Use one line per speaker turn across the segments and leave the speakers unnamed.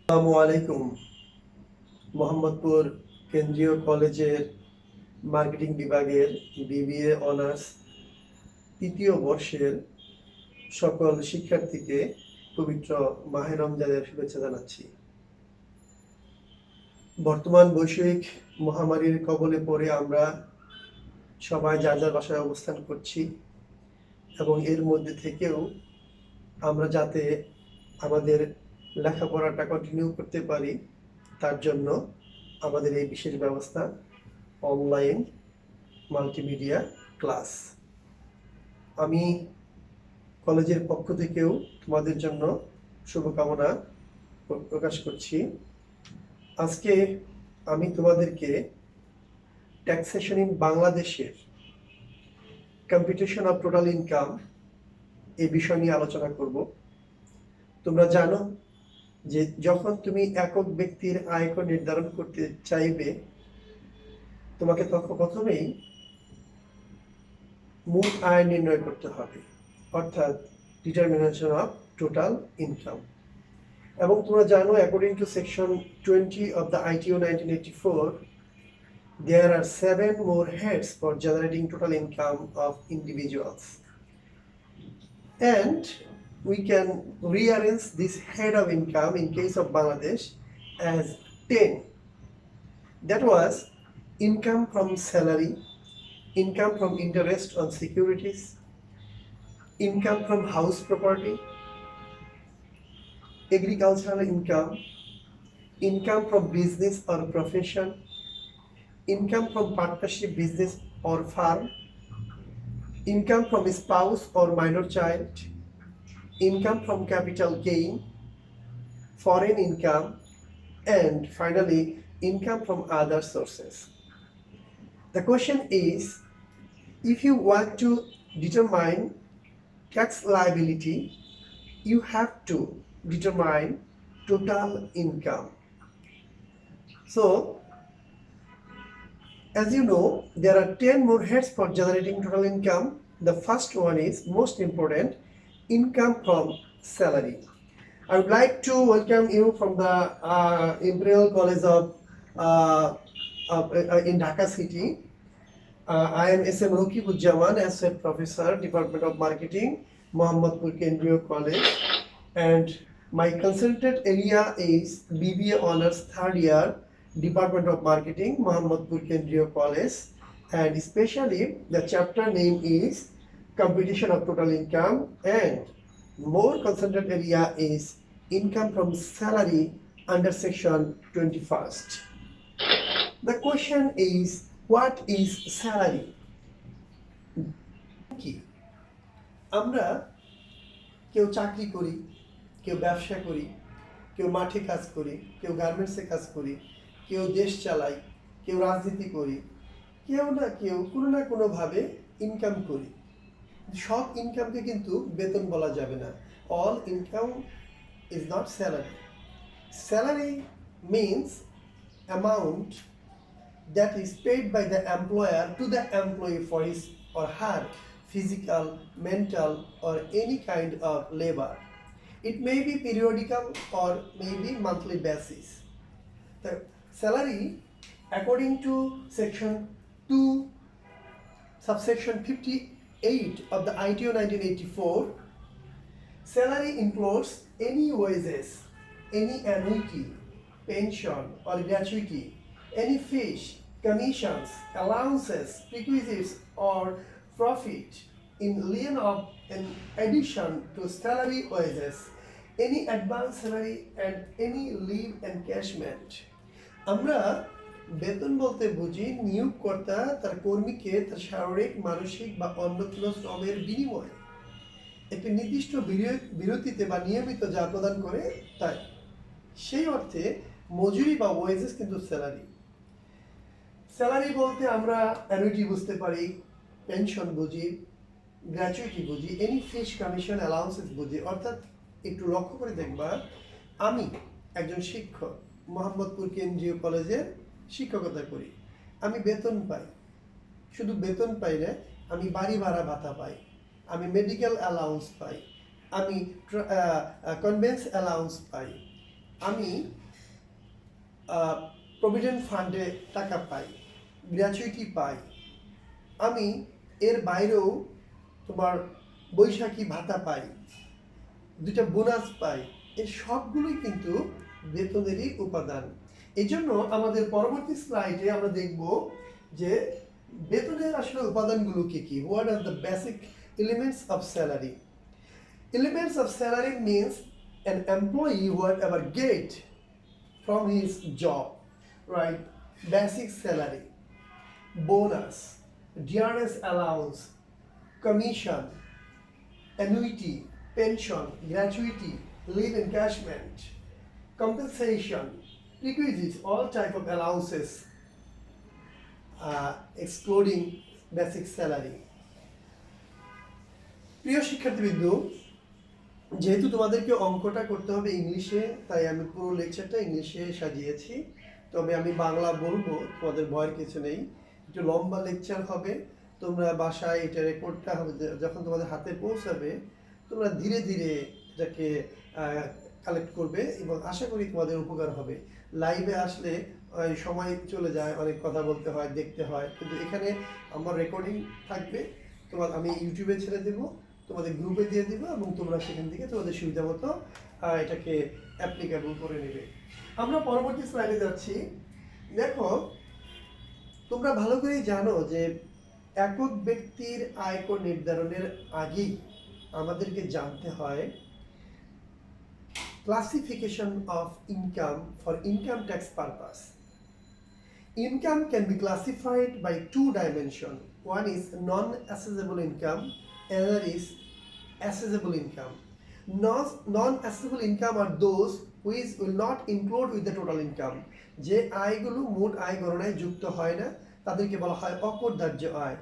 আসসালামু আলাইকুম। মোহাম্মদপুর কেন্দ্রীয় কলেজের মার্কেটিং বিভাগের বিবিএ অনার্স তৃতীয় বর্ষের সকল শিক্ষার্থীকে পবিত্র মাহে রমজানের শুভেচ্ছা জানাচ্ছি। বর্তমান বৈশ্বিক মহামারীর কবলে পড়ে আমরা সবাই যার যার বাসায় অবস্থান করছি এবং এর মধ্যে থেকেও আমরা যাতে আমাদের লেখাপড়াটা কন্টিনিউ করতে পারি তার জন্য আমাদের এই বিশেষ ব্যবস্থা অনলাইন মাল্টিমিডিয়া ক্লাস। আমি কলেজের পক্ষ থেকেও তোমাদের জন্য শুভকামনা প্রকাশ করছি। আজকে আমি তোমাদেরকে ট্যাক্সেশন ইন বাংলাদেশের কম্পিটিশন অফ টোটাল ইনকাম এই বিষয় নিয়ে আলোচনা করব। তোমরা জানো যে যখন তুমি একক ব্যক্তির আয়কর নির্ধারণ করতে চাইবে তোমাকে তখন প্রথমেই মূল আয় নির্ণয় করতে হবে, অর্থাৎ ডিটারমিনেশন অফ টোটাল ইনকাম। এবং তোমরা জানো according to section 20 of the ITO 1984 there are 7 more heads for generating total income of individuals, and we can rearrange this head of income in case of Bangladesh as 10. That was income from salary, income from interest on securities, income from house property, agricultural income, income from business or profession, income from partnership business or farm, income from spouse or minor child, income from capital gain, foreign income, and finally income from other sources. The question is, if you want to determine tax liability, you have to determine total income. So, as you know, there are 10 more heads for generating total income. The first one is most important, income from salary. I would like to welcome you from the Imperial College of in Dhaka City. I am SM Rukibuzzaman, Associate Professor, Department of Marketing, Mohammadpur Kendriya College, and my consulted area is BBA Honors Third Year, Department of Marketing, Mohammadpur Kendriya College, and especially the chapter name is Competition of Total Income, and more concentrated area is income from salary under section 21st. The question is, what is salary? কি আমরা কেউ চাকরি করি, কেউ ব্যবসা করি, কেউ মাঠে কাজ করি, কেউ গার্মেন্টসে কাজ করি, কেউ দেশ চালাই, কেউ রাজনীতি করি, কেউ না কেউ কোনো না কোনোভাবে ইনকাম করি। সব ইনকামকে কিন্তু বেতন বলা যাবে না। All income is not salary. Salary means amount that is paid by the employer to the employee for his or her physical, mental, or any kind of labor. It may be periodical or maybe monthly basis. The salary, according to section 2, subsection 58 of the ITO 1984, salary includes any wages, any annuity, pension or gratuity, any fees, commissions, allowances, perquisites, or profit in lieu of in addition to salary wages, any advance salary, and any leave encashment. আমরা বেতন বলতে বুঝি নিয়োগকর্তা তার কর্মীকে তার শারীরিক, মানসিক বা অন্য কোনো শ্রমের বিনিময়ে একটি নির্দিষ্ট বিরতিতে বা নিয়মিত যা প্রদান করে তাই। সেই অর্থে মজুরি বা ওয়েজেস কিন্তু স্যালারি। স্যালারি বলতে আমরা অ্যানুইটি বুঝতে পারি, পেনশন বুঝি, গ্র্যাচুইটি বুঝি, এনি ফিস, কমিশন, অ্যালাউন্সেস বুঝি। অর্থাৎ একটু লক্ষ্য করে দেখবা, আমি একজন শিক্ষক, মোহাম্মদপুর কেন্দ্রীয় কলেজে শিক্ষকতা করি, আমি বেতন পাই। শুধু বেতন পাই না, আমি বাড়ি ভাড়া ভাতা পাই, আমি মেডিকেল অ্যালাউন্স পাই, আমি কনভেন্স অ্যালাউন্স পাই, আমি প্রভিডেন্ট ফান্ডে টাকা পাই, গ্র্যাচুইটি পাই, আমি এর বাইরেও তোমার বৈশাখী ভাতা পাই, দুইটা বোনাস পাই, এই সবগুলোই কিন্তু বেতনেরই উপাদান। এই জন্য আমাদের পরবর্তী স্লাইডে আমরা দেখব যে বেতনের আসলে উপাদানগুলো কি কি, what are the basic elements of salary. Elements of salary means an employee whatever get from his job, right? Basic salary, bonus, dearness allowance, commission, annuity, pension, gratuity, leave encashment, compensation, requisites, all type of allowances, excluding basic salary. প্রিয় শিক্ষার্থীবৃন্দ, যেহেতু তোমাদেরকে অঙ্কটা করতে হবে ইংলিশে, তাই আমি পুরো লেকচারটা ইংলিশে সাজিয়েছি। তবে আমি বাংলা বলবো, তোমাদের ভয়ের কিছু নেই। একটু লম্বা লেকচার হবে, তোমরা বাসায় এটা রেকর্ডটা হবে, যখন তোমাদের হাতে পৌঁছাবে তোমরা ধীরে ধীরে এটাকে কালেক্ট করবে এবং আশা করি তোমাদের উপকার হবে। লাইভে আসলে সময় চলে যায়, অনেক কথা বলতে হয়, দেখতে হয়, কিন্তু এখানে আমার রেকর্ডিং থাকবে, আমি ইউটিউবে ছেড়ে দেবো, তোমাদের গ্রুপে দিয়ে দিব এবং তোমরা সেখান থেকে তোমাদের সুবিধা মতো এটাকে অ্যাপ্লিকেবল করে নেবে। আমরা পরবর্তী স্লাইডে যাচ্ছি। দেখো, তোমরা ভালো করেই জানো যে একক ব্যক্তির আয়কর নির্ধারণের আগেই আমাদেরকে জানতে হয় classification of income for income tax purpose. Income can be classified by two dimensions. One is non-assessable income, another is assessable income. Non-assessable income are those which will not include with the total income. যে আয়গুলো মোট আয় গণনায় যুক্ত হয় না তাদেরকে বলা হয় অকরদার্য আয়,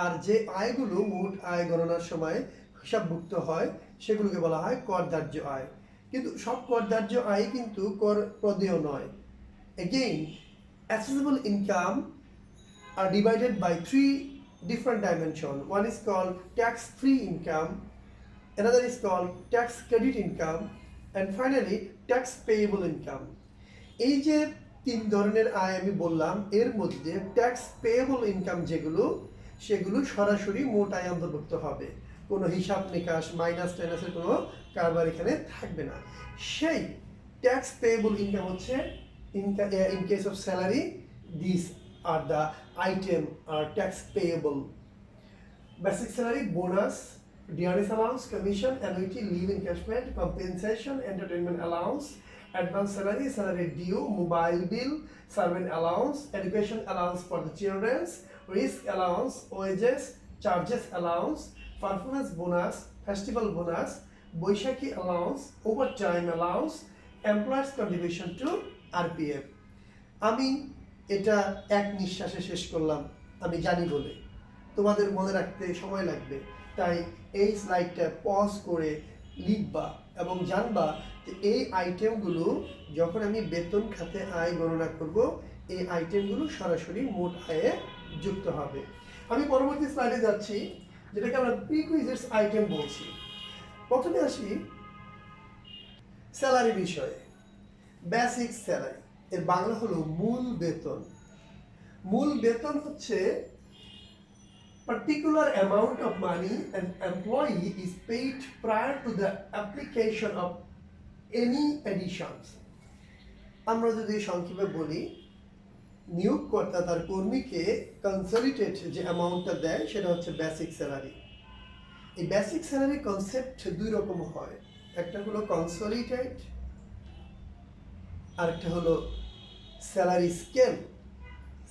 আর যে আয়গুলো মোট আয় গণনার সময় হিসাবভুক্ত হয় সেগুলোকে বলা হয় করদার্য আয়। কিন্তু সব করদার্য আয় কিন্তু কর প্রদেয় নয়। Again, assessable income are divided by three different dimensions. One is called tax-free income, another is called tax credit income, and finally tax payable income. এই যে তিন ধরনের আয় আমি বললাম, এর মধ্যে ট্যাক্স পেয়েবল ইনকাম যেগুলো, সেগুলো সরাসরি মোট আয় অন্তর্ভুক্ত হবে, কোনো হিসাব নিকাশ মাইনাস টাইনাসের কোনো কারবার এখানে থাকবে না। সেই ট্যাক্স পেয়েবল ইনকাম হচ্ছে in case of salary, these are the item are tax payable: basic salary, bonus, dearness allowance, commission, annuity, leave encashment, compensation, entertainment allowance, advance salary, salary due, mobile bill, servant allowance, education allowance for the children, risk allowance, wages, charges allowance, performance bonus, festival bonus, boishaki allowance, overtime allowance, employers contribution to RPF. আমি এটা এক নিঃশ্বাসে শেষ করলাম, আমি জানি বলে, তোমাদের মনে রাখতে সময় লাগবে, তাই এই স্লাইডটা পজ করে লিখবা এবং জানবা যে এই আইটেমগুলো যখন আমি বেতন খাতে আয় গণনা করব, এই আইটেমগুলো সরাসরি মোট আয়ে যুক্ত হবে। আমি পরবর্তী স্লাইডে যাচ্ছি, যেটাকে আমরা প্রিকুইজিটস আইটেম বলছি। প্রথমে আসি স্যালারি বিষয়ে। বেসিক স্যালারি এর বাংলা হলো মূল বেতন। মূল বেতন হচ্ছে particular amount of money an employee is paid prior to the application of any additions. আমরা যদি সংক্ষেপে বলি, নিয়োগকর্তা তার কর্মীকে কনসলিডেট যে অ্যামাউন্টটা দেয় সেটা হচ্ছে বেসিক স্যালারি। এই বেসিক স্যালারি কনসেপ্ট দুই রকম হয়, একটা হলো কনসলিডেট, আরেকটা হলো salary scale,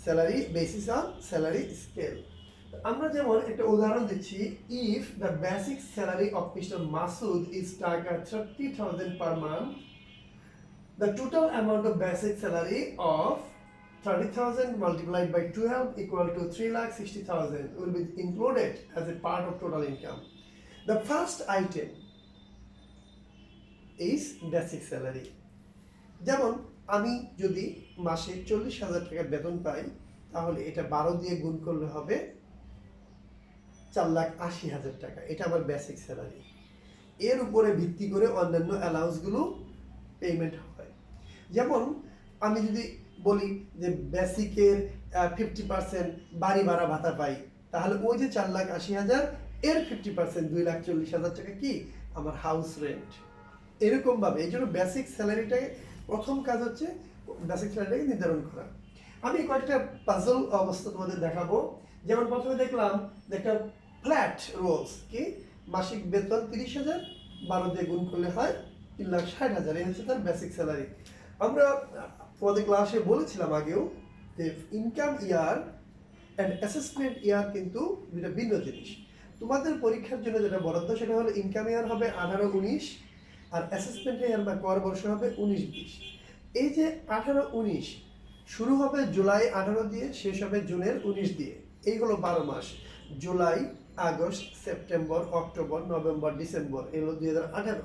salary basis on salary scale. আমরা যেমন একটা উদাহরণ দিচ্ছি, if the basic salary of mister Masud is টাকা 30,000 per month, the total amount of basic salary of 30,000 multiplied by 12 equal to 3,60,000 will be included as a part of total income. The first item is basic salary. যেমন আমি যদি মাসে 40,000 টাকা বেতন পাই, তাহলে এটা 12 দিয়ে গুণ করলে হবে 4,80,000 টাকা, এটা আমার বেসিক স্যালারি। এর উপরে ভিত্তি করে অন্যান্য অ্যালাউন্সগুলো পেমেন্ট হয়। যেমন আমি যদি বলি যে বেসিকের 50% বাড়ি ভাড়া ভাতা পাই, তাহলে ওই যে 4,80,000 এর 50% 2,40,000 টাকা কি আমার হাউস রেন্ট। এরকম ভাবে এই জন্য বেসিক স্যালারিটাকে প্রথম কাজ হচ্ছে বেসিক স্যালারিটাকে নির্ধারণ করা। আমি কয়েকটা পাজল অবস্থা তোমাদের দেখাবো। যেমন প্রথমে দেখলাম একটা ফ্ল্যাট রোলস কি মাসিক বেতন 30,000, 12 দিয়ে গুণ করলে হয় 3,60,000, এই হচ্ছে তার বেসিক স্যালারি। আমরা তোমাদের ক্লাসে বলেছিলাম আগেও যে ইনকাম ইয়ার অ্যান্ড অ্যাসেসমেন্ট ইয়ার কিন্তু দুটো ভিন্ন জিনিস। তোমাদের পরীক্ষার জন্য যেটা বরাদ্দ সেটা হলো ইনকাম ইয়ার হবে 18-19 আর অ্যাসেসমেন্ট ইয়ার বা কর বর্ষ হবে 19-20। এই যে 18-19 শুরু হবে জুলাই 18 দিয়ে, শেষ হবে জুনের 19 দিয়ে। এই হলো 12 মাস, July, August, September, October, November, December, এই হলো 2018।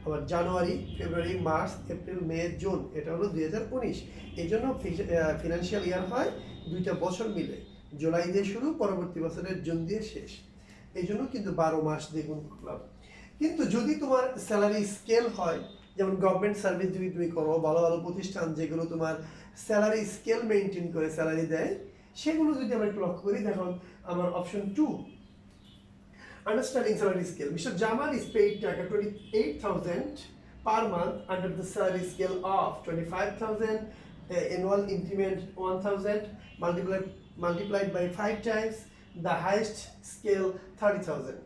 আবার January, February, March, April, May, June, এটা হলো 2019। এই জন্য ফিনান্সিয়াল ইয়ার হয় দুইটা বছর মিলে, জুলাই দিয়ে শুরু, পরবর্তী বছরের জুন দিয়ে শেষ। এই জন্য কিন্তু 12 মাস দিয়ে গুণ করলাম। কিন্তু যদি তোমার স্যালারি স্কেল হয়, যেমন গভর্নমেন্ট সার্ভিস যদি তুমি করো, ভালো ভালো প্রতিষ্ঠান যেগুলো তোমার স্যালারি স্কেল মেনটেন করে স্যালারি দেয়, সেগুলো যদি আমরা একটু লক্ষ্য করি, দেখো আমার option 2, understanding salary scale. Mr. Jamal is paid 28,000 per month under the salary scale of 25,000, annual increment 1,000, multiplied by 5 times, the highest scale 30,000.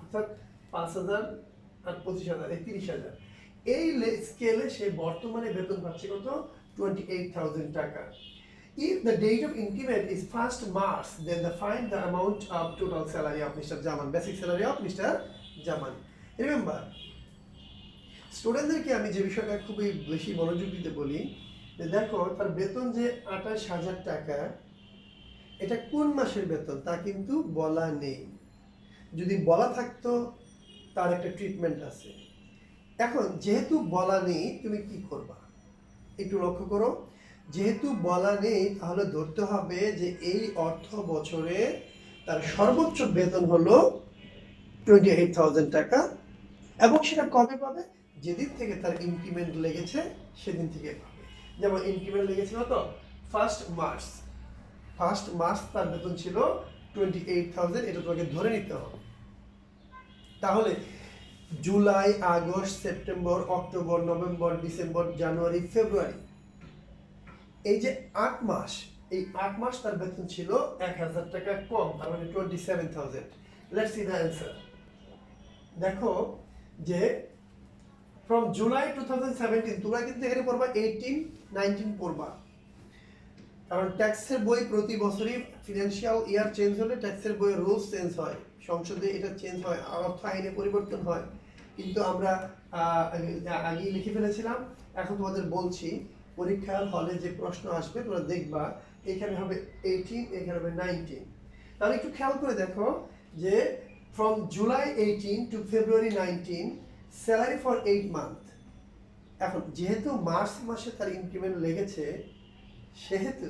অর্থাৎ 5,000 আর 25,000, 30,000। এই স্কেলে সে বর্তমানে বেতন পাচ্ছে কত? 28,000 টাকা। If the date of increment is 1st March, then find the amount of total salary of Mr. Jaman, basic salary of Mr. Jaman. Remember, স্টুডেন্টদেরকে আমি যে বিষয়টা খুবই বেশি মনোযোগ দিতে বলি, যে দেখো তার বেতন যে 28,000 টাকা, এটা কোন মাসের বেতন তা কিন্তু বলা নেই। যদি বলা থাকতো তার একটা ট্রিটমেন্ট আছে। এখন যেহেতু বলা নেই, তুমি কি করবা একটু লক্ষ্য করো। যেহেতু বলা নেই, তাহলে ধরতে হবে যে এই অর্থ বছরে তার সর্বোচ্চ বেতন হলো 28,000 টাকা, এবং সেটা কবে পাবে? যেদিন থেকে তার ইনক্রিমেন্ট লেগেছে সেদিন থেকে পাবে। যেমন ইনক্রিমেন্ট লেগেছিল তো 1st মার্চ, 1st মার্চ তার বেতন ছিল 28,000, এটা তোমাকে ধরে নিতে হবে। তাহলে July, August, September, October, November, December, January, February, এই যে 8 মাস, এই 8 মাস তার বেতন ছিল 1,000 টাকা কম, তার মানে 27,000। Let's see the answer. দেখো যে ফ্রম জুলাই 2017, তোমরা কিন্তু এখানে পড়বা 18-19 পড়বা, কারণ ট্যাক্সের বই প্রতি বছরই ফিনান্সিয়াল ইয়ার চেঞ্জ হলে ট্যাক্সের বইয়ের রুলস চেঞ্জ হয়, সংসদে এটা চেঞ্জ হয়, অর্থ আইনে পরিবর্তন হয়। কিন্তু আমরা আগেই লিখে ফেলেছিলাম, এখন তোমাদের বলছি পরীক্ষার হলে যে প্রশ্ন আসবে তোমরা দেখবা এখানে হবে 18, এখানে হবে 19। তাহলে একটু খেয়াল করে দেখো যে from July 18 two February 19, salary for 8 month. এখন যেহেতু মার্চ মাসে তার ইনক্রিমেন্ট লেগেছে, সেহেতু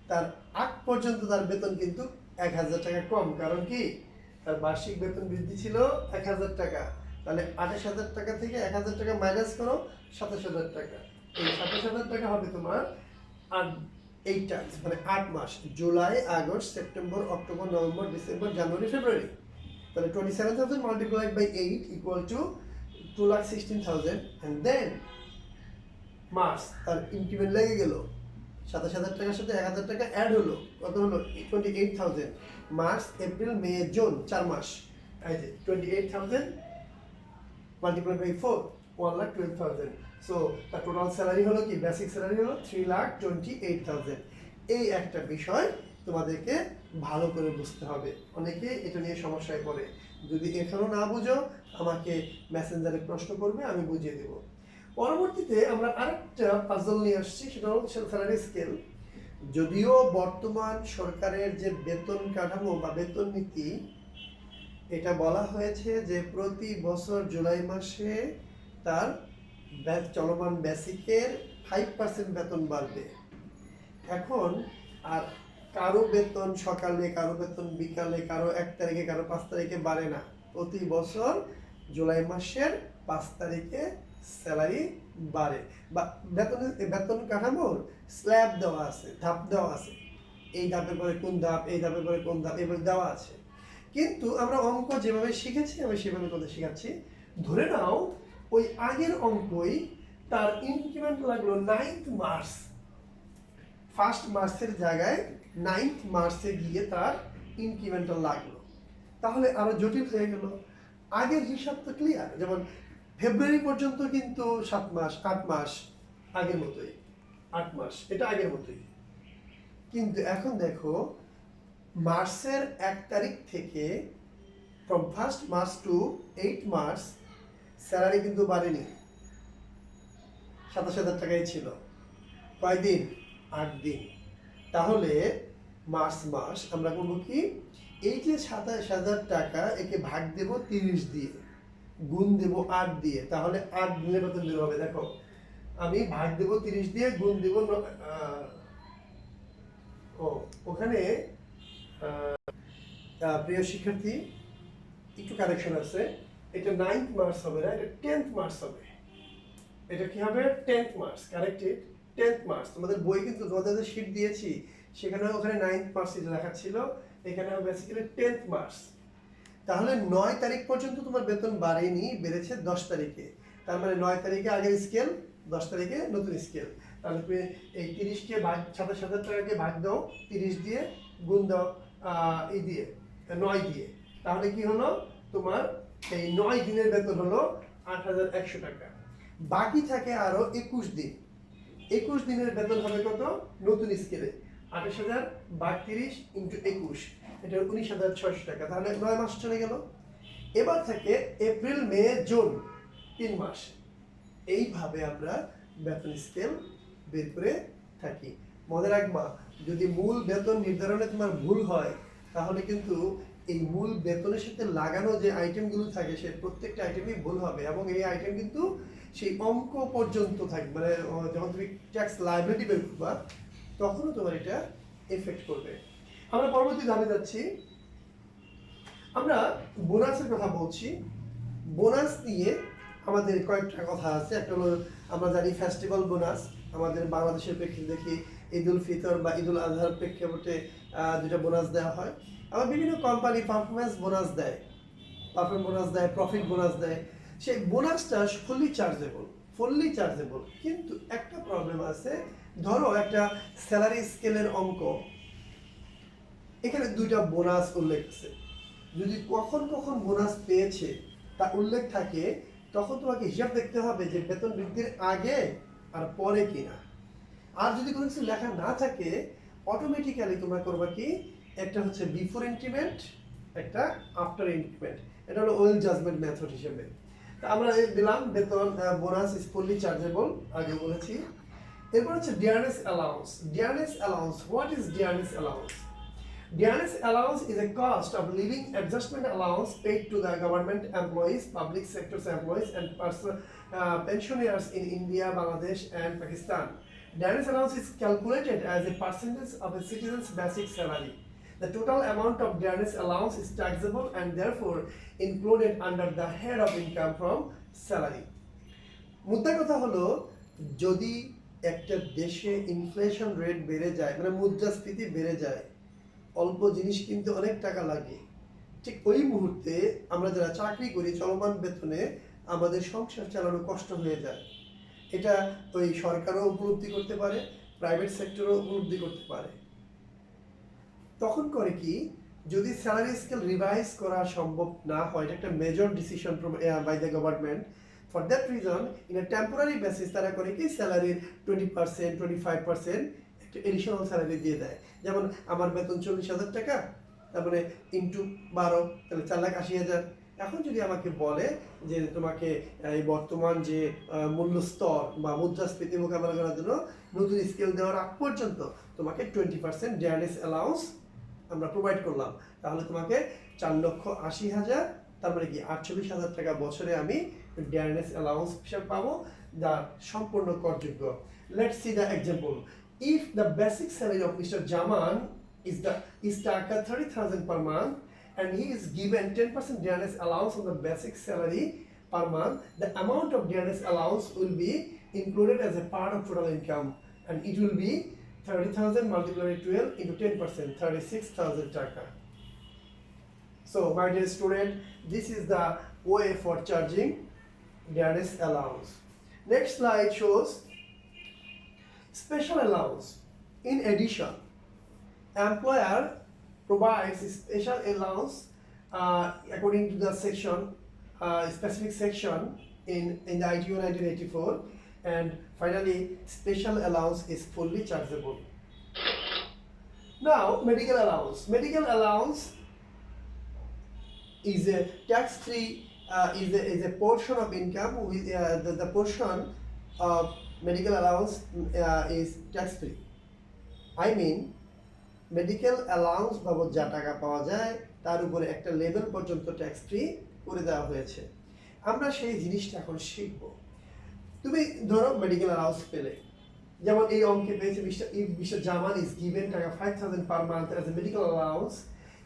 তার আগ পর্যন্ত তার বেতন কিন্তু 1,000 টাকা কম। কারণ কি? তার বার্ষিক বেতন বৃদ্ধি ছিল 1,000 টাকা। তাহলে 28,000 টাকা থেকে 1,000 টাকা মাইনাস করো, 27,000 টাকা। এই 27,000 টাকা হবে তোমার 8 টাইমস, মানে 8 মাস, July, August, September, October, November, December, January, February. তাহলে 27,000 multiplied by 8 equal to 2,16,000, and then March তার ইনক্রিমেন্ট লেগে গেল, 27,000 টাকার সাথে 1,000 টাকা অ্যাড হলো, কত হলো? 28,000। মার্চ, এপ্রিল, মে, জুন, 4 মাস, এই যে 28,000 multiplied by 4, 1,12,000। সো তার টোটাল স্যালারি হলো কি? বেসিক স্যালারি হলো 3,28,000। এই একটা বিষয় তোমাদেরকে ভালো করে বুঝতে হবে। অনেকে এটা নিয়ে সমস্যায় পড়ে। যদি এখনো না বুঝো, আমাকে মেসেঞ্জারে প্রশ্ন করবে, আমি বুঝিয়ে দেব। পরবর্তীতে আমরা আরেকটা পাজল নিয়ে আসছি, সেটা হচ্ছে স্যালারি স্কেল। যদিও বর্তমান সরকারের যে বেতন কাঠামো বা বেতন নীতি, এটা বলা হয়েছে যে প্রতি বছর জুলাই মাসে তার চলমান বেসিকের 5% বেতন বাড়বে। এখন আর কারো বেতন সকালে, কারো বেতন বিকালে, কারো 1 তারিখে, কারো 5 তারিখে বাড়ে না। প্রতি বছর জুলাই মাসের 5 তারিখে স্যালারি বাড়ে, বা বেতন কাঠামোর স্ল্যাব দেওয়া আছে, ধাপ দেওয়া আছে, এই ধাপের পরে কোন ধাপ, এই ধাপের পরে কোন ধাপ, এভাবে দেওয়া আছে। কিন্তু আমরা অঙ্ক যেভাবে শিখেছি আমি সেভাবে তোদের শেখাচ্ছি। ধরে নাও ওই আগের অঙ্কই তার ইনক্রিমেন্ট লাগলো 9th মার্চ, ফার্স্ট মার্চের জায়গায় 9th মার্চে গিয়ে তার ইনক্রিমেন্টাল লাগলো, তাহলে আরো জটিল হয়ে গেল। আগের হিসাব তো ক্লিয়ার, যেমন ফেব্রুয়ারি পর্যন্ত কিন্তু 7 মাস 8 মাস আগের মতোই, 8 মাস এটা আগের মতোই। কিন্তু এখন দেখো মার্চের 1 তারিখ থেকে from 1st March to 8 March salary কিন্তু বাড়েনি, 27,000 টাকাই ছিল। কয়দিন? 8 দিন। তাহলে মার্চ মাস আমরা করবো কি, এই যে 27,000 টাকা একে ভাগ দেব 30 দিয়ে, গুণ দেব 8 দিয়ে, তাহলে 8 দিনের বেতন বের হবে। দেখো আমি ভাগ দেব 30 দিয়ে, গুণ দেব ওখানে প্রিয় শিক্ষার্থী একটু কারেকশন আছে, এটা 9th মার্চ হবে না, এটা 10th মার্চ হবে। এটা কি হবে? 10th March, corrected 10th March. তোমাদের বই কিন্তু তোমাদের যে শীট দিয়েছি সেখানে ওখানে 9th মার্চ লেখা ছিল, এখানে বেসিক্যালি 10th মার্চ। তাহলে 9 তারিখ পর্যন্ত তোমার বেতন বাড়েনি, বেড়েছে 10 তারিখে। তার মানে 9 তারিখে আগের স্কেল, 10 তারিখে নতুন স্কেল। তাহলে তুমি এই 30কে ভাগ 27,000 টাকাকে ভাগ দাও 30 দিয়ে, গুণ দাও এই দিয়ে 9 দিয়ে, তাহলে কি হলো তোমার এই 9 দিনের বেতন হলো 8,100 টাকা। বাকি থাকে আরো 21 দিন। 21 দিনের বেতন হবে কত? নতুন স্কেলে 28,000 ভাগ 30 ইন্টু 21, এটা 19,600 টাকা। তাহলে 9 মাস চলে গেল। এবার থেকে এপ্রিল মে জুন 3 মাস। এইভাবে আমরা বেতন স্কেল বের করে থাকি। মনে রাখবা, যদি মূল বেতন নির্ধারণে তোমার ভুল হয় তাহলে কিন্তু এই মূল বেতনের সাথে লাগানো যে আইটেমগুলো থাকে সে প্রত্যেকটা আইটেমই ভুল হবে, এবং এই আইটেম কিন্তু সেই অঙ্ক পর্যন্ত থাকবে, মানে যখন তুমি ট্যাক্স লায়াবিলিটি বের করবা তখনও তোমার এটা এফেক্ট করবে। আমরা পরবর্তী ধাপে যাচ্ছি, আমরা বোনাসের কথা বলছি। বোনাস নিয়ে আমাদের কয়েকটা কথা আছে। একটা হলো আমরা জানি ফেস্টিভ্যাল বোনাস, আমাদের বাংলাদেশের প্রেক্ষিতে দেখি ঈদ উল ফিতর বা ঈদ উল আজহার প্রেক্ষাপটে দুটা বোনাস দেওয়া হয়। আবার বিভিন্ন কোম্পানি পারফরমেন্স বোনাস দেয়, প্রফিট বোনাস দেয়। সেই বোনাসটা ফুললি চার্জেবল। কিন্তু একটা প্রবলেম আছে, ধরো একটা স্যালারি স্কেলের অঙ্ক, এখানে দুইটা বোনাস উল্লেখ আছে। যদি কখন কখন বোনাস পেয়েছে তা উল্লেখ থাকে, তখন তোমাকে হিসাব দেখতে হবে যে বেতন বৃদ্ধির আগে আর পরে কিনা। আর যদি কোনো কিছু লেখা না থাকে, অটোমেটিক্যালি তোমরা করবা কি, একটা হচ্ছে বিফোর ইনক্রিমেন্ট, একটা আফটার ইনক্রিমেন্ট। এটা হলো ওয়েল জাজমেন্ট মেথড হিসেবে। তা আমরা দিলাম বেতন বোনাস ইজ ফুললি চার্জেবল, আগে বলেছি। এরপর হচ্ছে dearness allowance. What is dearness allowance? Dearness allowance is a cost of living adjustment allowance paid to the government employees, public sector employees, and pensioners in India, Bangladesh, and Pakistan. Dearness allowance is calculated as a percentage of a citizen's basic salary. The total amount of dearness allowance is taxable and therefore included under the head of income from salary. মুদ্রা কথা হলো, যদি একটা দেশে inflation rate বেড়ে যায়, মানে মুদ্রাস্ফীতি বেড়ে যায়, অল্প জিনিস কিনতে অনেক টাকা লাগে, ঠিক ওই মুহূর্তে আমরা যারা চাকরি করি চলমান বেতনে আমাদের সংসার চালানো কষ্ট হয়ে যায়। এটা ওই সরকারও উপলব্ধি করতে পারে, প্রাইভেট সেক্টরও উপলব্ধি করতে পারে। তখন করে কি, যদি স্যালারি স্কেল রিভাইজ করা সম্ভব না হয়, এটা একটা major decision by the government, for that reason in a temporary basis তারা করে কি স্যালারির 20% 25% এডিশনাল স্যালারি দিয়ে দেয়। যেমন আমার বেতন 40,000 টাকা, তারপরে ইন্টু 12, তাহলে 4,80,000। এখন যদি আমাকে বলে যে তোমাকে এই বর্তমান যে মূল্য স্তর বা মুদ্রাস্ফীতি মোকাবেলা করার জন্য নতুন স্কেল দেওয়ার আগ পর্যন্ত তোমাকে 20% ডিয়ারনেস অ্যালাউন্স আমরা প্রোভাইড করলাম, তাহলে তোমাকে 4,80,000, তারপরে কি 48,000 টাকা বছরে আমি ডিয়ারনেস অ্যালাউন্স হিসেবে পাবো, যা সম্পূর্ণ করযোগ্য। Let's see the example. If the basic salary of Mr. Jaman is taka 30,000 per month and he is given 10% dearness allowance on the basic salary, per month, the amount of DRS allowance will be included as a part of total income, and it will be 30,000 multiplied by 12 into 10%, 36,000 taka. So my dear student, this is the way for charging DRS allowance. Next slide shows special allowance. In addition, employer provides special allowance according to the section, specific section in the ITO 1984, and finally special allowance is fully chargeable. Now medical allowance. Medical allowance is a tax-free, is a portion of income with the portion of medical allowance is tax-free. I mean, medical allowance বাবদ যা টাকা পাওয়া যায় তার উপরে একটা level পর্যন্ত tax free করে দেওয়া হয়েছে। আমরা সেই জিনিসটা এখন শিখব। তুমি ধরো মেডিকেল অ্যালাউন্স পেলে, যেমন এই অঙ্কে পেয়েছে মিস্টার জামান ইজ গিভেন টাকা 5,000 per month as a medical allowance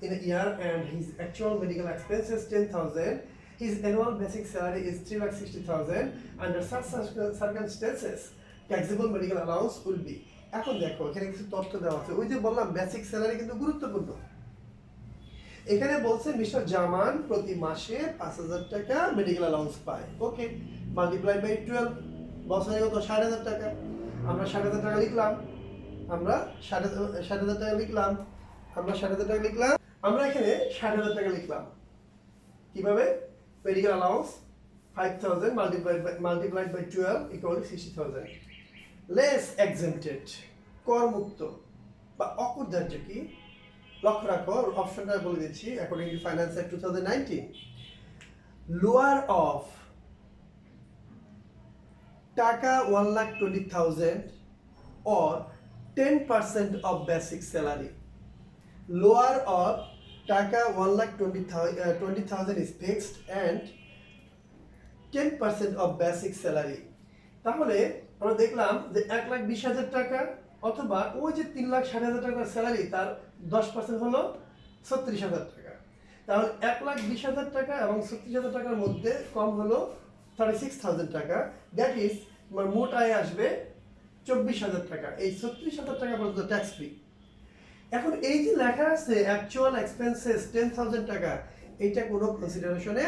in a year, and his actual medical expenses 10,000. His annual basic salary is 3,60,000. Under such circumstances, taxable medical allowance will be. এখন দেখো এখানে কিছু তথ্য দেওয়া আছে। ওই যে বললাম বেসিক স্যালারি কিন্তু গুরুত্বপূর্ণ। এখানে বলছে মিস্টার জামান প্রতি মাসে 5,000 টাকা মেডিকেল অ্যালাউন্স পায়। ওকে, মাল্টিপ্লাই বাই 12, বছরে কত? 60,000 টাকা। আমরা 60,000 টাকা লিখলাম। আমরা 60,000 টাকা লিখলাম। আমরা এখানে 60,000 টাকা লিখলাম। কিভাবে? Medical allowance 5,000 multiplied by 12 equal 60,000. Less exempted, করমুক্ত বা অকরদার্য কি? লক্ষ্য রাখো, অপশনটা বলে দিচ্ছি। According to finance act 2019, lower of টাকা 1,20,000 or 10% of basic salary. Lower of টাকা 1,20,000 is fixed and 10% of basic salary. তাহলে আমরা দেখলাম যে 1,20,000 টাকা অথবা ওই যে 3,60,000 টাকার স্যালারি, তার 10% হলো 36,000 টাকা। তাহলে 1,20,000 টাকা এবং 36,000 টাকার মধ্যে কম হলো 36,000 টাকা। দ্যাট ইজ তোমার মোট আয় আসবে 24,000 টাকা। এই 36,000 টাকা পর্যন্ত ট্যাক্স ফ্রি। এখন এই যে লেখা আছে অ্যাকচুয়াল এক্সপেন্সেস 10,000 টাকা, এইটা কোনো কনসিডারেশনে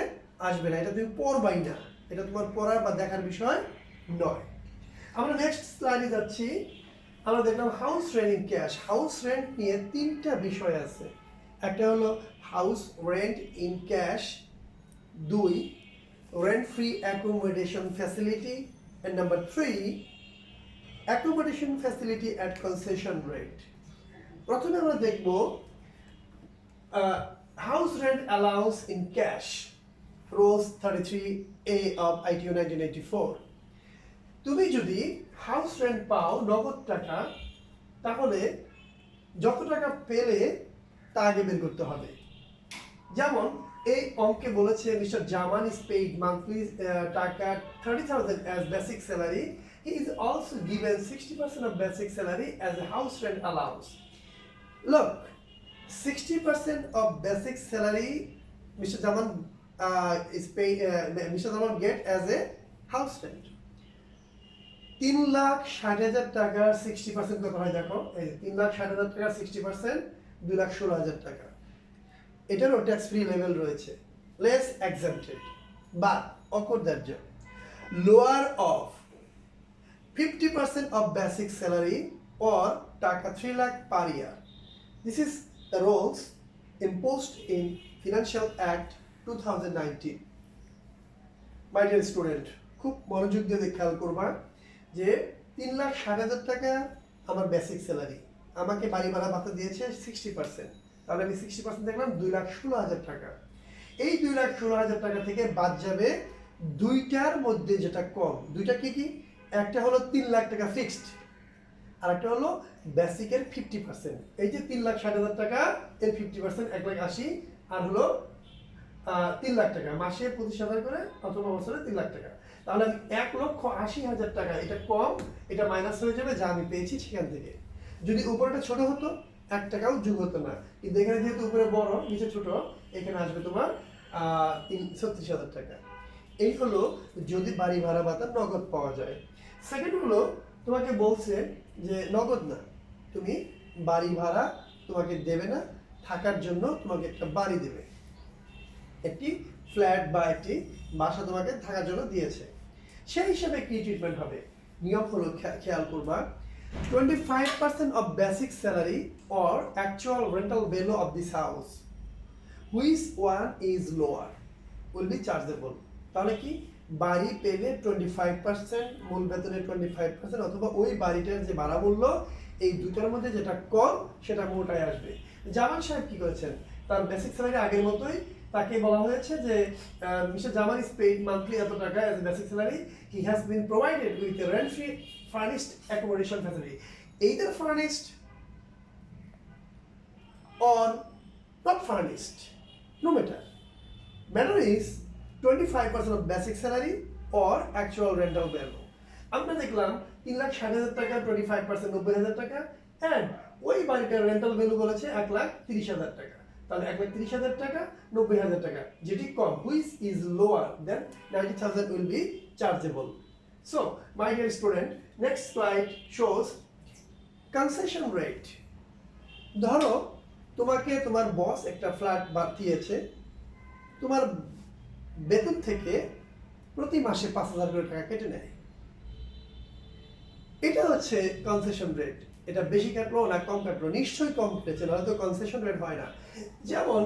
আসবে না। এটা তুমি পড়বাই না, এটা তোমার পড়ার বা দেখার বিষয় নয়। আমরা নেক্সট স্লাইডে যাচ্ছি। আমরা দেখলাম house rent in cash. House rent নিয়ে 3টা বিষয় আছে। একটা হলো house rent in cash, 2 rent free accommodation facility, and number 3 accommodation facility at concession rate. প্রথমে আমরা দেখব house rent allowance in cash, rose 33A of ITO 1984। তুমি যদি হাউস রেন্ট পাও নগদ টাকা, তাহলে যত টাকা পেলে তা আগে বের করতে হবে। যেমন এই অঙ্কে বলেছে mister Zaman is paid monthly টাকা 30,000 as basic salary. He is also given 60% of basic salary as a house rent allowance. Look, 60% of basic salary Mr. Zaman is paid. Mr. Zaman get as a house rent. 3,60,000 টাকার 60% কত হয় দেখো? এই 3,60,000 টাকার 60% 2,16,000 টাকা। এটারও tax free level রয়েছে। Less exempted বা অকরদার্য, lower of 50% of basic salary or টাকা 3 lakh per year. This is the rules imposed in Financial Act 2019. My dear student, খুব মনোযোগ দিয়ে খেয়াল করবা যে 3,60,000 টাকা আমার বেসিক স্যালারি, আমাকে বাড়ি ভাড়া ভাতা দিয়েছে 60%, তাহলে আমি 60% দেখলাম 2,16,000 টাকা। এই 2,16,000 টাকা থেকে বাদ যাবে দুইটার মধ্যে যেটা কম। দুইটা কি কি? একটা হলো 3 লাখ টাকা ফিক্সড, আর একটা হলো বেসিকের 50%। এই যে 3,60,000 টাকা এর 50% 1,80,000, আর হলো 3 লাখ টাকা, মাসে 25,000 করে অথবা বছরে 3 লাখ টাকা। তাহলে আমি 1,80,000 টাকা, এটা কম, এটা মাইনাস হয়ে যাবে যা আমি পেয়েছি সেখান থেকে। যদি উপরেটা ছোট হতো 1 টাকাও যোগ হতো না, কিন্তু এখানে যেহেতু উপরে বড় নিচে ছোট, এখানে আসবে তোমার 36,000 টাকা। এই হলো যদি বাড়ি ভাড়া ভাতা নগদ পাওয়া যায়। সেকেন্ড হলো তোমাকে বলছে যে নগদ না, তুমি বাড়ি ভাড়া তোমাকে দেবে না, থাকার জন্য তোমাকে একটা বাড়ি দেবে, একটি ফ্ল্যাট বা একটি বাসা তোমাকে থাকার জন্য দিয়েছে। সেই হিসাবে কি ট্রিটমেন্ট হবে? নিয়ম হলো খেয়াল করবা, 25% of basic salary or actual rental value of this house, which one is lower, will be chargeable. তাহলে কি বাড়ি পেলে 25%, মূল বেতনের 25%, অথবা ওই বাড়িটার যে ভাড়া মূল্য, এই দুটোর মধ্যে যেটা কম সেটা মোটায় আসবে। জামান সাহেব কি করেছেন, তার বেসিক স্যালারি আগের মতোই, তাকে বলা হয়েছে যে mister Zaman is paid monthly এত টাকা as a basic salary, he has been provided with a rent free furnished accommodation facility, either furnished or not furnished, no matter. Matter is 25% of basic salary or actual rental value. আমরা দেখলাম 3,60,000 টাকা, 25% 90,000 টাকা, and ওই বাড়িটার rental value বলেছে 1,30,000 টাকা। তাহলে 1,30,000 টাকা, 90,000 টাকা, যেটি কম, which is lower than 90,000 will be chargeable. So, my dear student, next slide shows concession rate. ধরো তোমাকে তোমার বস একটা ফ্ল্যাট দিয়েছে, তোমার বেতন থেকে প্রতি মাসে 5,000 করে টাকা কেটে নেয়। এটা হচ্ছে কনসেশন রেট। এটা বেশি কাটলো না কম কাটলো? নিশ্চয়ই কম কেটেছে, নাহলে তো কনসেশন রেট হয় না। যেমন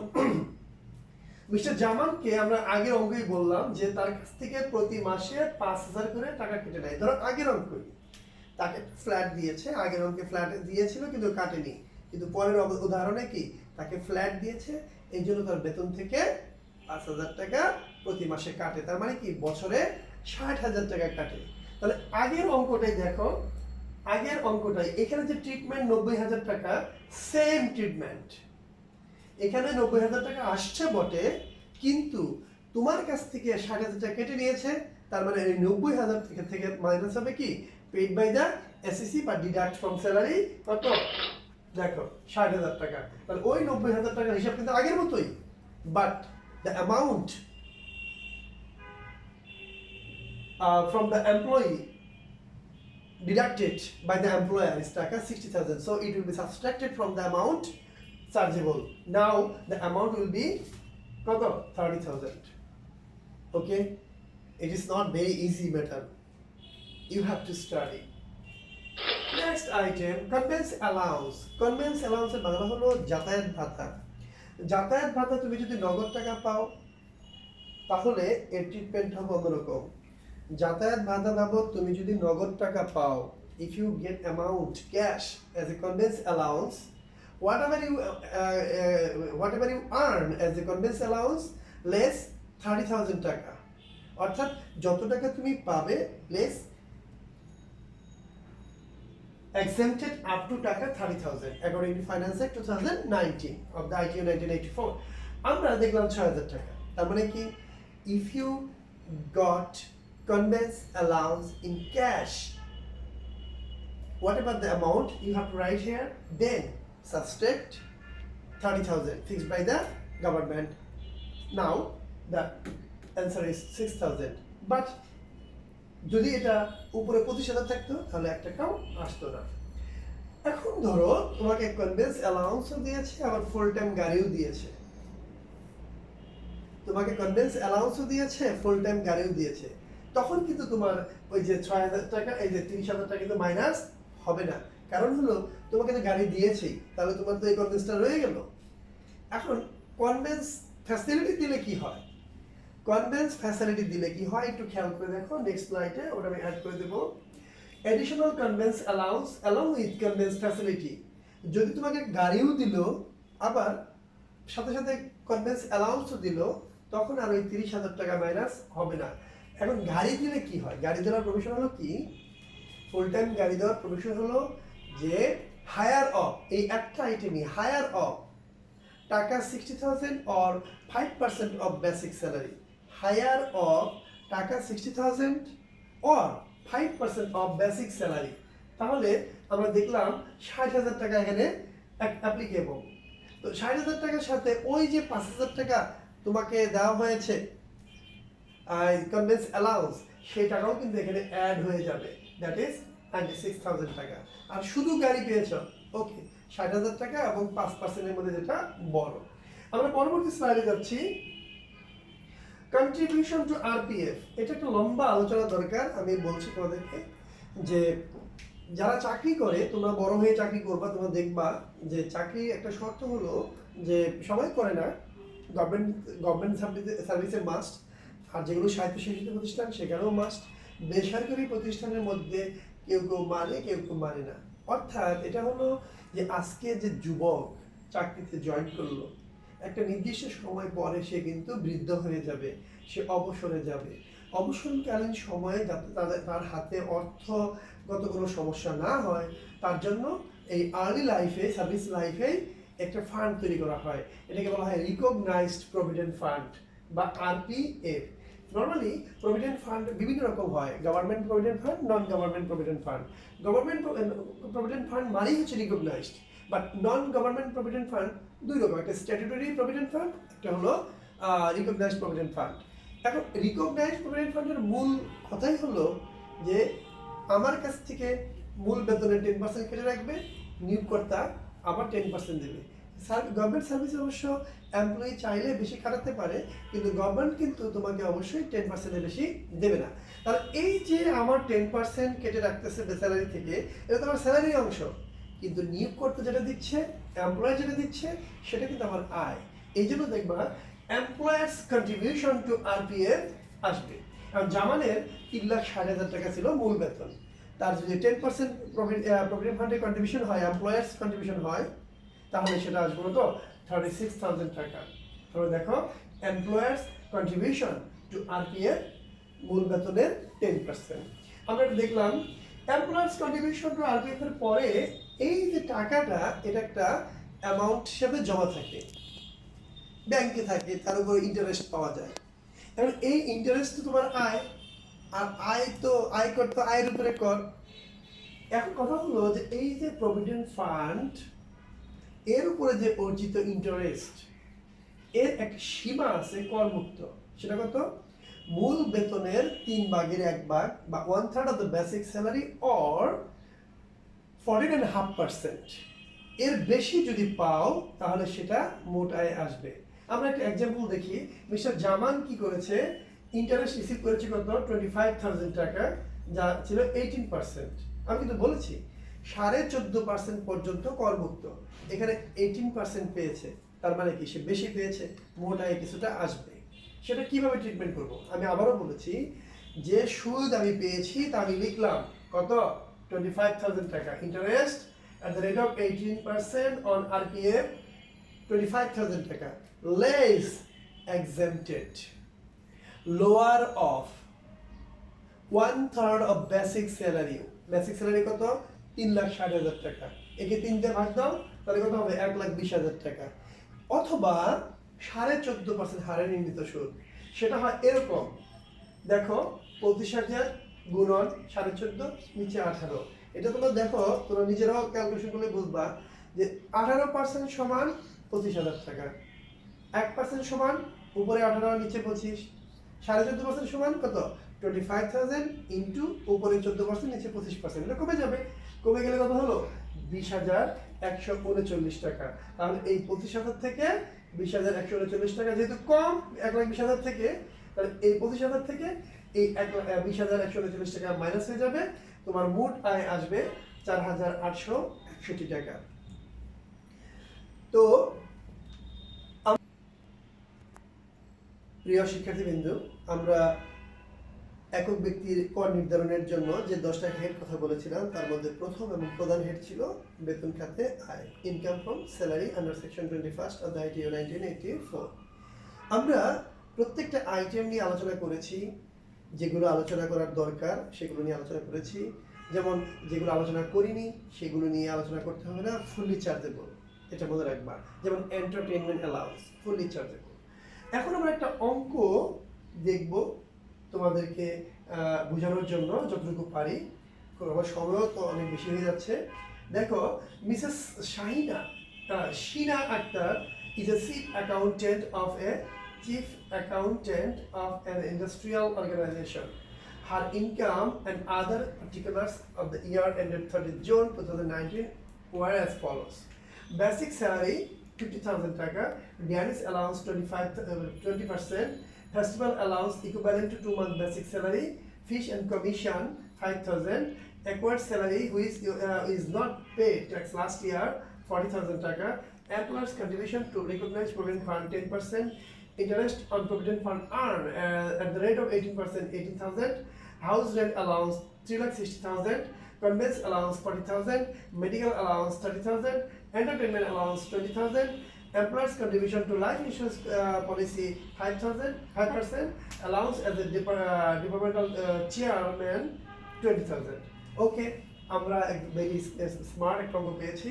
মিস্টার জামানকে আমরা আগের অঙ্কই বললাম যে তার কাছ থেকে প্রতি মাসে 5,000 করে টাকা কেটে নেয়। ধরো আগের অঙ্কই, তাকে ফ্ল্যাট দিয়েছে, আগের অঙ্কে ফ্ল্যাট দিয়েছিল কিন্তু কাটেনি, কিন্তু পরের উদাহরণে কি তাকে ফ্ল্যাট দিয়েছে, এই জন্য তার বেতন থেকে 5,000 টাকা প্রতি মাসে কাটে। তার মানে কি বছরে 60,000 টাকা কাটে। তাহলে আগের অঙ্কটাই দেখো, আগের অঙ্কটাই, এখানে যে ট্রিটমেন্ট 90,000 টাকা, সেম ট্রিটমেন্ট। এখানে 90,000 টাকা আসছে বটে, কিন্তু তোমার কাছ থেকে 60,000 টাকা কেটে নিয়েছে। তার মানে এই 90,000 থেকে মাইনাস হবে কি পেইড বাই দ্য এসএসসি বা ডিডাক্ট ফ্রম স্যালারি, কত দেখো 60,000 টাকা। তাহলে ওই 90,000 টাকার হিসাব কিন্তু আগের মতোই, but the amount from the employee deducted by the employer is taka 60,000, so it will be subtracted from the amount chargeable. Now the amount will be koto 30,000. Okay, it is not very easy matter, you have to study. Next item, conveyance allowance. Conveyance allowance এর বাংলা হলো যাতায়াত ভাতা। যাতায়াত ভাতা তুমি যদি নগদ টাকা পাও তাহলে এর ট্রিটমেন্ট হবে অন্যরকম। যাতায়াত ভাতা বাবদ তুমি যদি নগদ টাকা পাও, if you get amount cash as a conveyance allowance, whatever you earn as a conveyance allowance less 30,000 টাকা, অর্থাৎ যত টাকা তুমি পাবে less exempted up to টাকা 30,000 according to Finance Act 2019 of the ITO 1984. আমরা দেখলাম 6,000 টাকা। তার মানে কি if you got conveyance allowance in cash, whatever the amount you have to write here, then subtract 30,000 fixed by the government. Now the answer is 6,000. But যদি এটা উপরে 25,000 থাকতো তাহলে 1 টাকাও আসতো না। এখন ধরো তোমাকে কনভেন্স অ্যালাউন্সও দিয়েছে, আবার ফুল টাইম গাড়িও দিয়েছে। তোমাকে কনভেন্স অ্যালাউন্সও দিয়েছে, ফুল টাইম গাড়িও দিয়েছে, তখন কিন্তু তোমার ওই যে 6,000 টাকা, এই যে 30,000 টাকা কিন্তু মাইনাস হবে না। কারণ হলো তোমাকে তো গাড়ি দিয়েছেই, তাহলে তোমার তো এই কনভেন্সটা রয়ে গেল। এখন কনভেন্স ফ্যাসিলিটি দিলে কি হয়, কনভেন্স ফ্যাসিলিটি দিলে কি হয় একটু খেয়াল করে দেখো নেক্সট স্লাইডে, ওটা আমি অ্যাড করে দেবো। Additional convince allowance along with convince facility, যদি তোমাকে গাড়িও দিল আবার সাথে সাথে কনভেন্স অ্যালাউন্সও দিল, তখন আর ওই 30,000 টাকা মাইনাস হবে না। এখন গাড়ি দিলে কি হয়, গাড়ি দেওয়ার প্রভিশন হলো কি, ফুল টাইম গাড়ি দেওয়ার প্রভিশন হলো যে হায়ার অফ, এই একটা আইটেমই হায়ার অফ টাকা 60,000 or 5% of basic salary, higher of টাকা 60,000 or 5% of basic salary, তাহলে আমরা দেখলাম 60,000 টাকা এখানে অ্যাপ্লিকেবল। তো 60,000 টাকার সাথে ওই যে 5,000 টাকা তোমাকে দেওয়া হয়েছে কনভেন্স অ্যালাউন্স, সেই টাকাও কিন্তু এখানে অ্যাড হয়ে যাবে, দ্যাট ইজ 96,000 টাকা। আর শুধু গাড়ি পেয়েছ, ওকে, 60,000 টাকা এবং 5%-এর মধ্যে যেটা বড়। আমরা পরবর্তী স্লাইডে যাচ্ছি। কন্ট্রিবিউশন টু আরপিএফ, এটা একটা লম্বা আলোচনা দরকার। আমি বলছি তোমাদেরকে যে যারা চাকরি করে, তোমরা বড় হয়ে চাকরি করবা, তোমরা দেখবা যে চাকরির একটা শর্ত হলো যে সবাই করে না, গভর্নমেন্ট সার্ভিসে মাস্ট, আর যেগুলো স্বায়ত্তশাসিত প্রতিষ্ঠান সেখানেও মাস্ট। বেসরকারি প্রতিষ্ঠানের মধ্যে কেউ কেউ মানে, কেউ কেউ মানে না। অর্থাৎ এটা হলো যে আজকে যে যুবক চাকরিতে জয়েন করলো, একটা নির্দিষ্ট সময় পরে সে কিন্তু বৃদ্ধ হয়ে যাবে, সে অবসরে যাবে। অবসরকালীন সময়ে যাতে তার হাতে অর্থগত কোনো সমস্যা না হয়, তার জন্য এই আর্লি লাইফে, সার্ভিস লাইফে একটা ফান্ড তৈরি করা হয়। এটাকে বলা হয় রিকগনাইজড প্রভিডেন্ট ফান্ড বা আরপিএফ। নর্মালি প্রভিডেন্ট ফান্ড বিভিন্ন রকম হয়, government provident fund, non government provident fund. Government provident fund মানেই হচ্ছে recognised, but non government provident fund দুই রকম, একটা স্ট্যাটুটরি প্রভিডেন্ট ফান্ড, একটা হলো রিকগনাইজড প্রভিডেন্ট ফান্ড। এখন রিকগনাইজড প্রভিডেন্ট ফান্ডের মূল কথাই হলো যে আমার কাছ থেকে মূল বেতনের 10% কেটে রাখবে, নিয়োগকর্তা আবার 10% দেবে। গভর্নমেন্ট সার্ভিসে অবশ্য এমপ্লয়ি চাইলে বেশি কাটাতে পারে, কিন্তু গভর্নমেন্ট কিন্তু তোমাকে অবশ্যই 10%-এর বেশি দেবে না। তাহলে এই যে আমার 10% কেটে রাখতেছে স্যালারি থেকে, এটা তো আমার স্যালারির অংশ, কিন্তু নিয়োগকর্তা যেটা দিচ্ছে, এমপ্লয়ার যেটা দিচ্ছে, সেটা কিন্তু আমার আয়। এই জন্য দেখবা এমপ্লয়ার্স কন্ট্রিবিউশন টু আরপিএফ আসবে। কারণ জামানের 3,60,000 টাকা ছিল মূল বেতন, তার যদি 10% প্রভিডেন্ট ফান্ডে কন্ট্রিবিউশন হয়, এমপ্লয়ার্স কন্ট্রিবিউশন হয়, তাহলে সেটা আসবে তো 36,000 টাকা। তাহলে দেখো এমপ্লয়ার্স কন্ট্রিবিউশন টু আরপিএফ মূল বেতনের 10%। আমরা দেখলাম এমপ্লয়ার্স কন্ট্রিবিউশন টু আরপিএফ এর পরে এই যে টাকাটা, এটা একটা অ্যামাউন্ট হিসেবে জমা থাকে, ব্যাংকে থাকে, তার উপরে ইন্টারেস্ট পাওয়া যায়। এখন এই ইন্টারেস্ট তো তোমার আয়, আর আয় তো আয়কর তো আয়ের উপরে কর। এখন কথা হলো যে এই যে প্রভিডেন্ট ফান্ড, এর উপরে যে অর্জিত ইন্টারেস্ট, এর একটা সীমা আছে করমুক্ত। সেটা কত? মূল বেতনের 3/1 বা 1/3 of the basic salary or 14.5%। এর বেশি যদি পাও তাহলে সেটা মোট আয় আসবে। আমরা একটা এক্সাম্পল দেখি। মিস্টার জামান কি করেছে, ইন্টারেস্ট রিসিভ করেছে কত? 25,000 টাকা, যা ছিল 18%। আমি কিন্তু বলেছি 14.5% পর্যন্ত করমুক্ত, এখানে 18% পেয়েছে, তার মানে কি সে বেশি পেয়েছে, মোট আয় কিছুটা আসবে। সেটা কিভাবে ট্রিটমেন্ট করব? আমি আবারও বলেছি যে সুদ আমি পেয়েছি তা আমি লিখলাম কত? 25,000 টাকা। Interest at the rate of 18% on RPF 25,000 টাকা, less exempted, lower of 1/3 of basic salary। Basic salary কত? 3,60,000 টাকা। একে 3 দিয়ে ভাগ দাও, তাহলে কত হবে? 1,20,000 টাকা। অথবা 14.5% হারে নির্ণীত সুদ। সেটা হয় এরকম, দেখো 25,000 গুণন 14.5 নিচে 18। এটা তোমরা দেখো, তোমরা নিজেরাও ক্যালকুলেশন করলে বুঝবা যে 18% সমান 25,000 টাকা, 1% সমান উপরে 18 নিচে 25, 14.5% সমান কত? 25,000 ইন্টু উপরে 14% নিচে 25%। এটা কমে যাবে, কমে গেলে কত হলো? 20,139 টাকা। তাহলে এই 25,000 থেকে 20,139 টাকা যেহেতু কম 1,20,000 থেকে, তাহলে এই 25,000 থেকে এই 20,139 টাকা মাইনাস হয়ে যাবে, তোমার মোট আয় আসবে 4,861 টাকা। তো প্রিয় শিক্ষার্থীবৃন্দ, আমরা একক ব্যক্তির কর নির্ধারণের জন্য যে 10টা হেড কথা বলেছিলাম, তার মধ্যে প্রথম এবং প্রধান হেড ছিল বেতন খাতে আয়, income from salary under section 21 of the ITO 1984। আমরা প্রত্যেকটা আইটেম নিয়ে আলোচনা করেছি, যেগুলো আলোচনা করার দরকার সেগুলো নিয়ে আলোচনা করেছি। যেমন যেগুলো আলোচনা করিনি সেগুলো নিয়ে আলোচনা করতে হবে না, ফুললি চার্জেবল, এটা মনে রাখবা। যেমন এন্টারটেইনমেন্ট অ্যালাউন্স, ফুললি চার্জেবল। এখন আমরা একটা অঙ্ক দেখব তোমাদেরকে বোঝানোর জন্য যতটুকু পারি, আমার সময়ও তো অনেক বেশি হয়ে যাচ্ছে। দেখো, Mrs Shahina Shina Akhtar is a chief accountant of a chief accountant of an industrial organization. Her income and other particulars of the year ended 30th June 2019 were as follows. Basic salary 50,000 taka, diaries allowance 20%, festival allowance equivalent to 2 months basic salary, fish and commission 5,000, acquired salary which is not paid tax last year 40,000 taka, employer's contribution to recognized provident fund 10%, interest on provident fund earned at the rate of 18% 18,000, house rent allowance 3,60,000, conveyance allowance 40,000, medical allowance 30,000, entertainment allowance 20,000, employer's contribution to life insurance policy 5%, allowance as a departmental chairman 20,000. ওকে, আমরা very smart একটা অঙ্ক পেয়েছি।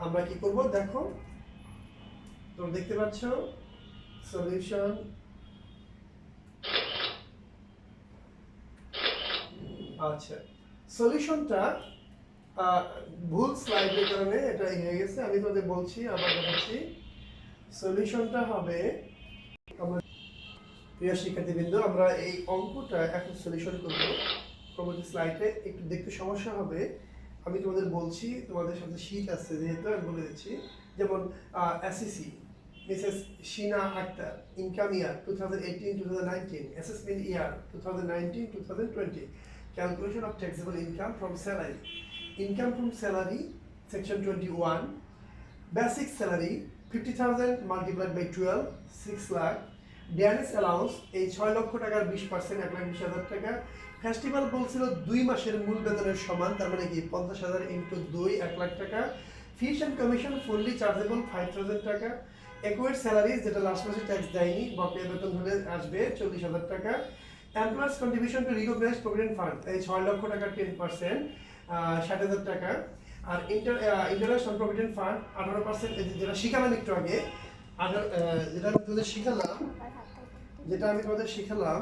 আমরা কি করব দেখো, তোমরা দেখতে পাচ্ছ সলিউশন। আচ্ছা, সলিউশনটা ভুল স্লাইডের কারণে এটা হয়ে গেছে, আমি তোমাদের বলছি আবার দেখাচ্ছি। সলিউশনটা হবে, আমরা প্রিয় শিক্ষার্থীবৃন্দ, আমরা এই অঙ্কটা এখন সলিউশন করব। পরবর্তী স্লাইডে একটু দেখতে সমস্যা হবে, আমি তোমাদের বলছি, তোমাদের সাথে শীট আছে যেহেতু আমি বলে দিচ্ছি। যেমন SSC Mrs Shina Akhtar, income year 2018-2019, assessment year 2019-2020, calculation of taxable income from salary. Income from salary, section 21, basic salary 50,000 multiplied by 12, 6 lakh. ডিয়ারেস allowance এই 6 লক্ষ টাকার 20%, 1,20,000 টাকা। ফেস্টিভ্যাল বলছিল 2 মাসের মূল বেতনের সমান, তার মানে কি 50,000 ইন্টু 2 1 লাখ টাকা। Fees and commission fully chargeable 5,000 টাকা। একুয়েড স্যালারিজ যেটা লাস্ট মাসে ট্যাক্স দেয়নি, বকেয়া বেতন হলে আসবে 40,000 টাকা। Employer's contribution to recognised provident fund এই 6 লক্ষ টাকার 10%, 60,000 টাকা। আর ইন্টারেস্ট অন প্রভিডেন্ট ফান্ড 18%, যেটা শিখালাম একটু আগে, যেটা আমি তোমাদের শিখালাম,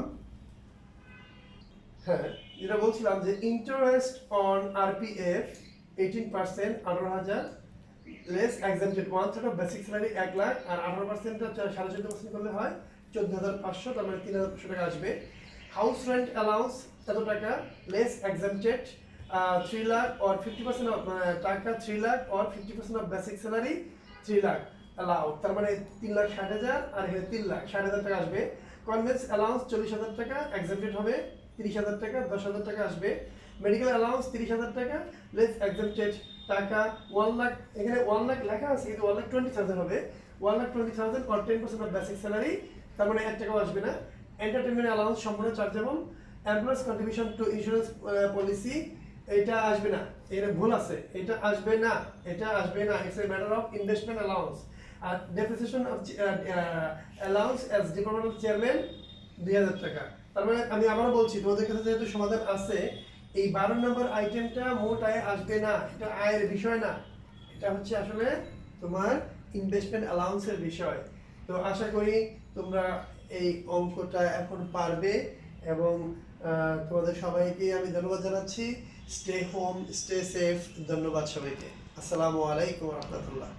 হ্যাঁ, যেটা বলছিলাম যে interest on RPF 18%, 18,000, less exempted 1/3 of basic salary 1 lakh, আর 18%টা 14.5% করলে হয় 14,500, তার মানে 3,500 টাকা আসবে। হাউস রেন্ট অ্যালাউন্স এত টাকা, লেস এক্সাম্পটেড 3 লাখ or 50% অফ টাকা, 3 lakh or 50% of basic salary 3 lakh allow, তার মানে 3,60,000, আর এখানে 3,60,000 টাকা আসবে। কনভেন্স অ্যালাউন্স 40,000 টাকা, এক্সাম্পটেড হবে 30,000 টাকা, 10,000 টাকা আসবে। মেডিকেল অ্যালাউন্স 30,000 টাকা, লেস এক্সাম্পটেড টাকা 1 লাখ, এখানে 1 লাখ লেখা আছে কিন্তু 1,20,000 হবে, 1,20,000 or 10% অফ বেসিক স্যালারি, তার মানে 1 টাকাও আসবে না। এন্টারটেইনমেন্ট অ্যালাউন্স সম্পূর্ণ চার্জেবল। Employer's contribution to insurance policy এটা আসবে না, এখানে ভুল আছে, এটা আসবে না, it's a matter of investment allowance. আর depreciation of allowance as departmental chairman 2,000 টাকা। তার মানে আমি আবারও বলছি, তোমাদের কাছে যেহেতু সমাধান আছে, এই 12 নম্বর আইটেমটা মোট আয় আসবে না, এটা আয়ের বিষয় না, এটা হচ্ছে আসলে তোমার ইনভেস্টমেন্ট অ্যালাউন্সের বিষয়। তো আশা করি তোমরা এই অঙ্কটা এখন পারবে, এবং তোমাদের সবাইকে আমি ধন্যবাদ জানাচ্ছি। Stay home, stay safe. ধন্যবাদ সবাইকে। আসসালামু আলাইকুম রহমতুল্লাহ।